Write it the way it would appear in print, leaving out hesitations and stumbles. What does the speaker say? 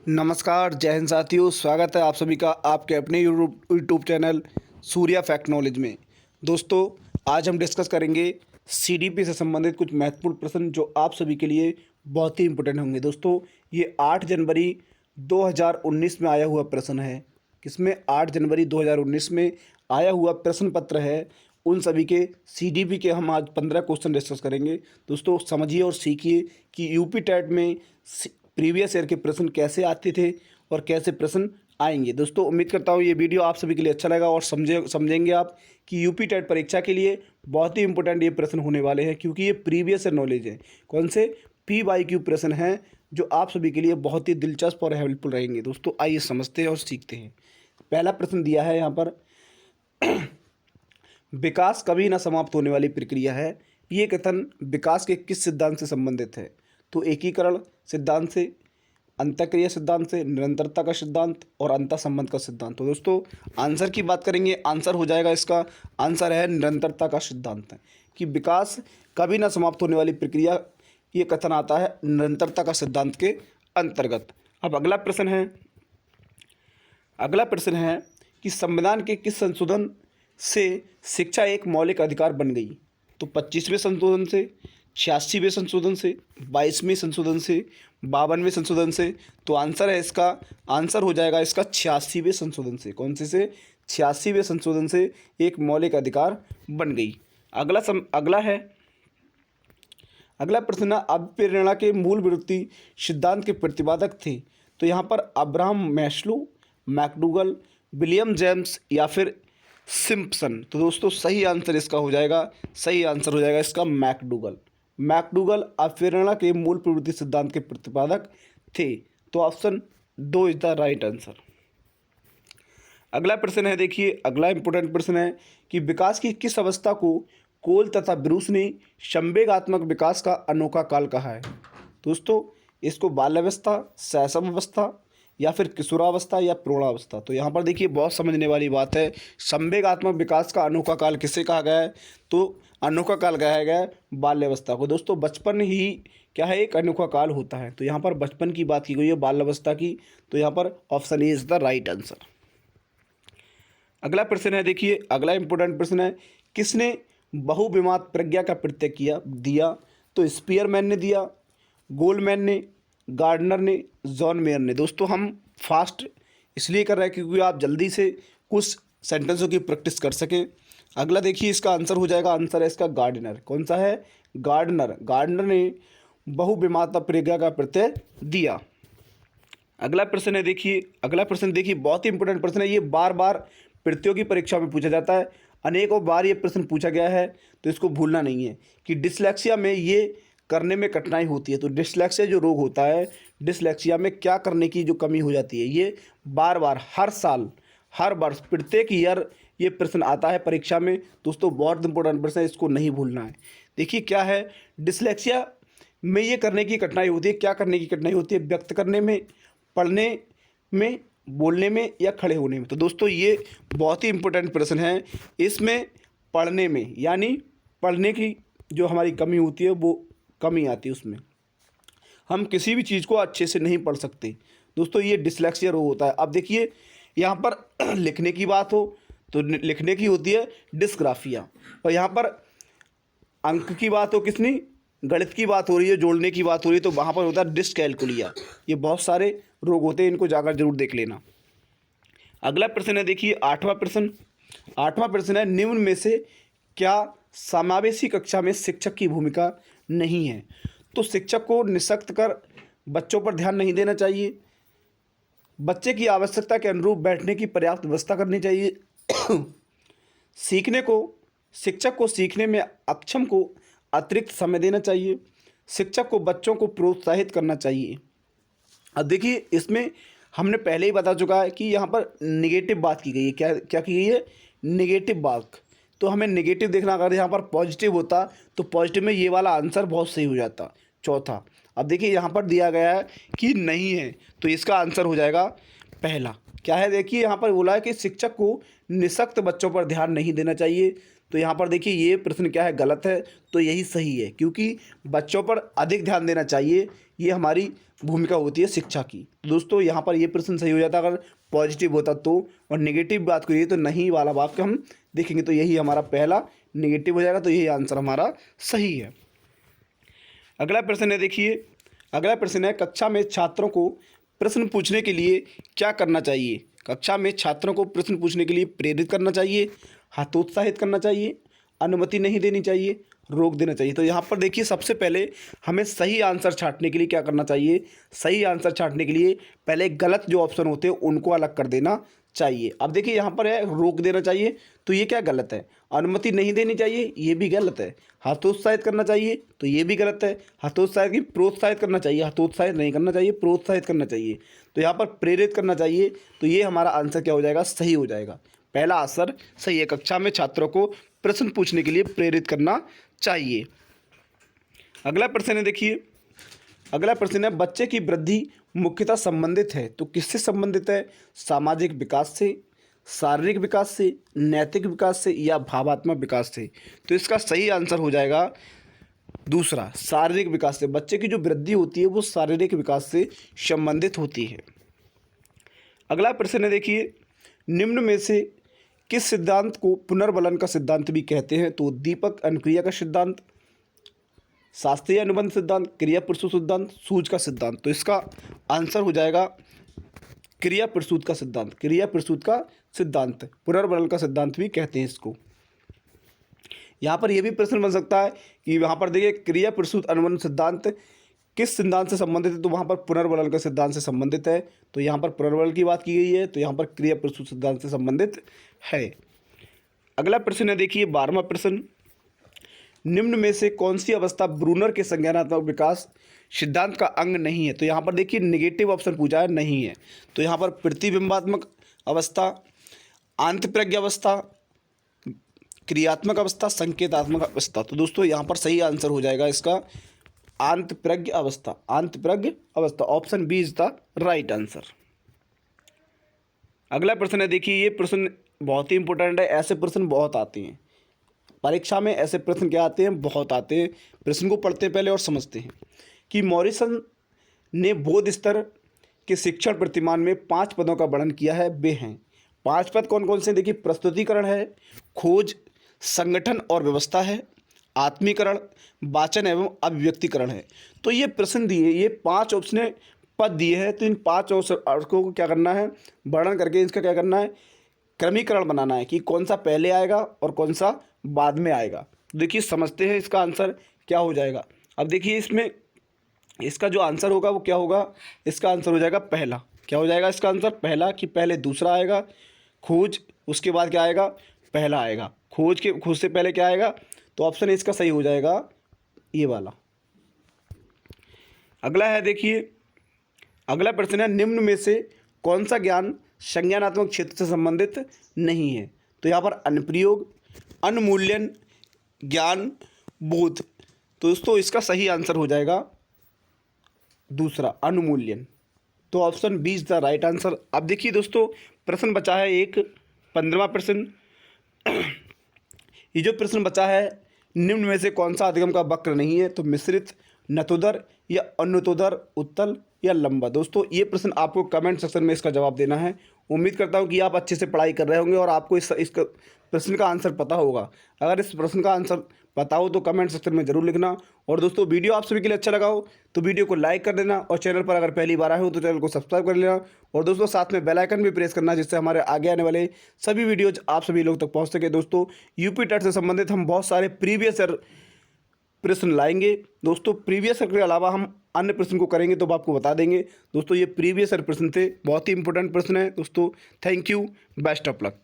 नमस्कार, जय हिंद साथियों। स्वागत है आप सभी का आपके अपने YouTube channel Surya fact knowledge में। दोस्तों, आज हम डिस्कस करेंगे सीडीपी से संबंधित कुछ महत्वपूर्ण प्रश्न जो आप सभी के लिए बहुत ही इंपॉर्टेंट होंगे। दोस्तों, ये 8 जनवरी 2019 में आया हुआ प्रश्न है। किसमें? 8 जनवरी 2019 में आया हुआ प्रश्न पत्र है। उन सभी के सीडीपी के हम आज 15 क्वेश्चन डिस्कस करेंगे। दोस्तों, समझिए और सीखिए कि यूपी टेट में प्रीवियस ईयर के प्रश्न कैसे आते थे और कैसे प्रश्न आएंगे। दोस्तों, उम्मीद करता हूँ ये वीडियो आप सभी के लिए अच्छा लगा और समझेंगे आप कि यूपी टेट परीक्षा के लिए बहुत ही इंपॉर्टेंट ये प्रश्न होने वाले हैं, क्योंकि ये प्रीवियस ईयर नॉलेज है। कौन से? PYQ प्रश्न हैं जो आप सभी के लिए बहुत ही दिलचस्प और हेल्पफुल रहेंगे। दोस्तों, आइए समझते हैं और सीखते हैं। पहला प्रश्न दिया है यहाँ पर, विकास कभी ना समाप्त होने वाली प्रक्रिया है। ये कथन विकास के किस सिद्धांत से संबंधित है? तो एकीकरण सिद्धांत से, अंतःक्रिया सिद्धांत से, निरंतरता का सिद्धांत और अंतः संबंध का सिद्धांत। तो दोस्तों, आंसर की बात करेंगे, आंसर हो जाएगा इसका आंसर है निरंतरता का सिद्धांत है कि विकास कभी ना समाप्त होने वाली प्रक्रिया, ये कथन आता है निरंतरता का सिद्धांत के अंतर्गत। अब अगला प्रश्न है कि संविधान के किस संशोधन से शिक्षा एक मौलिक अधिकार बन गई? तो 25वें संशोधन से, 86वें संशोधन से, 22वें संशोधन से, 52वें संशोधन से। तो आंसर है इसका, आंसर हो जाएगा इसका 86वें संशोधन से। कौन से? 86वें संशोधन से एक मौलिक अधिकार बन गई। अगला प्रश्न है, अभिप्रेरणा के मूल विरोधी सिद्धांत के प्रतिपादक थे। तो यहाँ पर Abraham Maslow, McDougall, William James या फिर सिम्पसन। तो दोस्तों, सही आंसर इसका हो जाएगा, इसका मैकडूगल अभिप्रेरणा के मूल प्रवृत्ति सिद्धांत के प्रतिपादक थे। तो option 2 is the right answer. अगला प्रश्न है, देखिए अगला इंपॉर्टेंट प्रश्न है कि विकास की किस अवस्था को कोल तथा ब्रूस ने संवेगात्मक विकास का अनोखा काल कहा है? दोस्तों, इसको बाल्यावस्था, शैशव अवस्था या फिर किशोरावस्था या प्रौढ़ावस्था। तो यहाँ पर देखिए बहुत समझने वाली बात है। संवेगात्मक विकास का अनोखा काल किसे कहा गया है? तो अनोखा काल कहा गया है बाल्यावस्था को। दोस्तों, बचपन ही क्या है? एक अनोखा काल होता है। तो यहाँ पर बचपन की बात की गई है, बाल्यावस्था की। तो यहाँ पर option A is the right answer. अगला प्रश्न है, देखिए अगला इंपॉर्टेंट प्रश्न है, किसने बहुविमाद प्रज्ञा का प्रत्यय दिया? तो स्पीयरमैन ने दिया, गोल्डमैन ने, गार्डनर ने, जॉन मेयर ने। दोस्तों, हम फास्ट इसलिए कर रहे हैं क्योंकि आप जल्दी से कुछ सेंटेंसों की प्रैक्टिस कर सकें। अगला देखिए इसका आंसर हो जाएगा, आंसर है इसका गार्डनर। कौन सा है? गार्डनर ने बहुविमाद प्रज्ञा का प्रत्यय दिया। अगला प्रश्न देखिए बहुत ही इंपॉर्टेंट प्रश्न है। ये बार बार प्रतियोगी परीक्षा में पूछा जाता है, अनेकों बार ये प्रश्न पूछा गया है, तो इसको भूलना नहीं है कि डिसलेक्सिया में ये करने में कठिनाई होती है। तो डिसलेक्सिया जो रोग होता है, डिसलेक्सिया में क्या करने की जो कमी हो जाती है, ये बार बार हर साल, हर वर्ष, प्रत्येक ईयर ये प्रश्न आता है परीक्षा में। दोस्तों, बहुत इंपॉर्टेंट प्रश्न है, इसको नहीं भूलना है। देखिए क्या है डिसलेक्सिया में ये करने की कठिनाई होती है। क्या करने की कठिनाई होती है? व्यक्त करने में, पढ़ने में, बोलने में या खड़े होने में। तो दोस्तों, ये बहुत ही इंपॉर्टेंट प्रश्न है। इसमें पढ़ने में, यानी पढ़ने की जो हमारी कमी होती है वो कमी आती है, उसमें हम किसी भी चीज़ को अच्छे से नहीं पढ़ सकते। दोस्तों, ये डिसलेक्सिया रोग होता है। अब देखिए यहाँ पर लिखने की बात हो तो लिखने की होती है डिस्ग्राफिया, और यहाँ पर अंक की बात हो, किसनी? गणित की बात हो रही है, जोड़ने की बात हो रही है, तो वहाँ पर होता है डिस्कैलकुलिया। ये बहुत सारे रोग होते हैं, इनको जाकर जरूर देख लेना। अगला प्रश्न है, देखिए आठवां प्रश्न है, निम्न में से क्या समावेशी कक्षा में शिक्षक की भूमिका नहीं है? तो शिक्षक को निःशक्त कर बच्चों पर ध्यान नहीं देना चाहिए, बच्चे की आवश्यकता के अनुरूप बैठने की पर्याप्त व्यवस्था करनी चाहिए, शिक्षक को सीखने में अक्षम को अतिरिक्त समय देना चाहिए, शिक्षक को बच्चों को प्रोत्साहित करना चाहिए। अब देखिए इसमें हमने पहले ही बता चुका है कि यहाँ पर निगेटिव बात की गई है। क्या की गई है? निगेटिव बात। तो हमें नेगेटिव देखना, अगर यहाँ पर पॉजिटिव होता तो पॉजिटिव में ये वाला आंसर बहुत सही हो जाता, चौथा। अब देखिए यहाँ पर दिया गया है कि नहीं है, तो इसका आंसर हो जाएगा पहला। क्या है? देखिए यहाँ पर बोला है कि शिक्षक को निःशक्त बच्चों पर ध्यान नहीं देना चाहिए, तो यहाँ पर देखिए ये प्रश्न क्या है, गलत है, तो यही सही है, क्योंकि बच्चों पर अधिक ध्यान देना चाहिए, ये हमारी भूमिका होती है शिक्षा की। तो दोस्तों यहाँ पर ये प्रश्न सही हो जाता अगर पॉजिटिव होता तो, और नेगेटिव बात करिए तो नहीं वाला वाक्य हम देखेंगे, तो यही हमारा पहला नेगेटिव हो जाएगा, तो यही आंसर हमारा सही है। अगला प्रश्न है, देखिए अगला प्रश्न है, कक्षा में छात्रों को प्रश्न पूछने के लिए क्या करना चाहिए? कक्षा में छात्रों को प्रश्न पूछने के लिए प्रेरित करना चाहिए, हतोत्साहित करना चाहिए, अनुमति नहीं देनी चाहिए, रोक देना चाहिए। तो यहाँ पर देखिए सबसे पहले हमें सही आंसर छांटने के लिए क्या करना चाहिए? सही आंसर छांटने के लिए पहले गलत जो ऑप्शन होते हैं उनको अलग कर देना चाहिए। अब देखिए यहाँ पर है रोक देना चाहिए, तो ये क्या गलत है। अनुमति नहीं देनी चाहिए, ये भी गलत है। हतोत्साहित करना चाहिए, तो ये भी गलत है। हतोत्साहित की प्रोत्साहित करना चाहिए, हतोत्साहित नहीं करना चाहिए, प्रोत्साहित करना चाहिए। तो यहाँ पर प्रेरित करना चाहिए, तो ये हमारा आंसर क्या हो जाएगा? सही हो जाएगा। पहला आंसर सही है, कक्षा में छात्रों को प्रश्न पूछने के लिए प्रेरित करना चाहिए। अगला प्रश्न है, देखिए अगला प्रश्न है, बच्चे की वृद्धि मुख्यतः संबंधित है, तो किससे संबंधित है? सामाजिक विकास से, शारीरिक विकास से, नैतिक विकास से, या भावात्मक विकास से। तो इसका सही आंसर हो जाएगा दूसरा, शारीरिक विकास से। बच्चे की जो वृद्धि होती है वो शारीरिक विकास से संबंधित होती है। अगला प्रश्न है, देखिए निम्न में से किस सिद्धांत को पुनर्बलन का सिद्धांत भी कहते हैं? तो दीपक अनुक्रिया का सिद्धांत, शास्त्रीय अनुबंध सिद्धांत, क्रिया प्रसूत सिद्धांत, सूझ का सिद्धांत। तो इसका आंसर हो जाएगा क्रिया प्रसूत का सिद्धांत। क्रिया प्रसूत का सिद्धांत, पुनर्बलन का सिद्धांत भी कहते हैं इसको। यहाँ पर यह भी प्रश्न बन सकता है कि वहाँ पर देखिए क्रिया प्रसूत अनुबंध सिद्धांत किस सिद्धांत से संबंधित है? तो वहाँ पर पुनर्बलन के सिद्धांत से संबंधित है। तो यहाँ पर पुनर्बलन की बात की गई है, तो यहाँ पर क्रिया प्रसूत सिद्धांत से संबंधित है। अगला प्रश्न है, देखिए 12वां प्रश्न, निम्न में से कौन सी अवस्था ब्रूनर के संज्ञानात्मक विकास सिद्धांत का अंग नहीं है? तो यहाँ पर देखिए नेगेटिव ऑप्शन पूछा है, नहीं है। तो यहाँ पर प्रतिबिंबात्मक अवस्था, आंतप्रज्ञ अवस्था, क्रियात्मक अवस्था, संकेतात्मक अवस्था। तो दोस्तों यहाँ पर सही आंसर हो जाएगा इसका आंतप्रज्ञ अवस्था। आंतप्रज्ञ अवस्था, option B is the right answer. अगला प्रश्न है, देखिए ये प्रश्न बहुत ही इंपॉर्टेंट है, ऐसे प्रश्न बहुत आते हैं परीक्षा में। ऐसे प्रश्न क्या आते हैं? बहुत आते हैं। प्रश्न को पढ़ते पहले और समझते हैं कि मॉरिसन ने बौद्ध स्तर के शिक्षण प्रतिमान में 5 पदों का वर्णन किया है। वे हैं 5 पद कौन कौन से? देखिए प्रस्तुतिकरण है, खोज, संगठन और व्यवस्था है, आत्मीकरण, वाचन एवं अभिव्यक्तिकरण है। तो ये प्रश्न दिए, ये 5 ऑप्शन पद दिए हैं, तो इन 5 ऑप्शन को क्या करना है? वर्णन करके इसका क्या करना है? क्रमीकरण बनाना है कि कौन सा पहले आएगा और कौन सा बाद में आएगा। देखिए समझते हैं इसका आंसर क्या हो जाएगा। अब देखिए इसमें इसका जो आंसर होगा वो क्या होगा? इसका आंसर हो जाएगा पहला। क्या हो जाएगा इसका आंसर? पहला, कि पहले दूसरा आएगा खोज, उसके बाद क्या आएगा? पहला आएगा। खोज से पहले क्या आएगा? तो ऑप्शन इसका सही हो जाएगा ये वाला। अगला है, देखिए अगला प्रश्न है, निम्न में से कौन सा ज्ञान संज्ञानात्मक क्षेत्र से संबंधित नहीं है? तो यहाँ पर अनुप्रयोग, अनुमूल्यन, ज्ञान, बोध। तो दोस्तों इसका सही आंसर हो जाएगा दूसरा, अनुमूल्यन। तो option B is the right answer. अब देखिए दोस्तों प्रश्न बचा है एक 15वां प्रश्न। ये जो प्रश्न बचा है, निम्न में से कौन सा अधिगम का वक्र नहीं है? तो मिश्रित, नतोदर या अनुतोदर, उत्तल या लंबा। दोस्तों ये प्रश्न आपको कमेंट सेक्शन में इसका जवाब देना है। उम्मीद करता हूँ कि आप अच्छे से पढ़ाई कर रहे होंगे और आपको इस प्रश्न का आंसर पता होगा। अगर इस प्रश्न का आंसर पता हो तो कमेंट सेक्शन में जरूर लिखना। और दोस्तों वीडियो आप सभी के लिए अच्छा लगा हो तो वीडियो को लाइक कर देना, और चैनल पर अगर पहली बार आए हो तो चैनल को सब्सक्राइब कर लेना, और दोस्तों साथ में बेल आइकन भी प्रेस करना, जिससे हमारे आगे आने वाले सभी वीडियोज आप सभी लोग तक पहुँच सके। दोस्तों यूपी टेट से संबंधित हम बहुत सारे प्रीवियस ईयर प्रश्न लाएंगे। दोस्तों प्रीवियस ईयर के अलावा हम अन्य प्रश्न को करेंगे तो आपको बता देंगे। दोस्तों ये प्रीवियस ईयर प्रश्न थे, बहुत ही इंपॉर्टेंट प्रश्न है दोस्तों। Thank you, best of luck.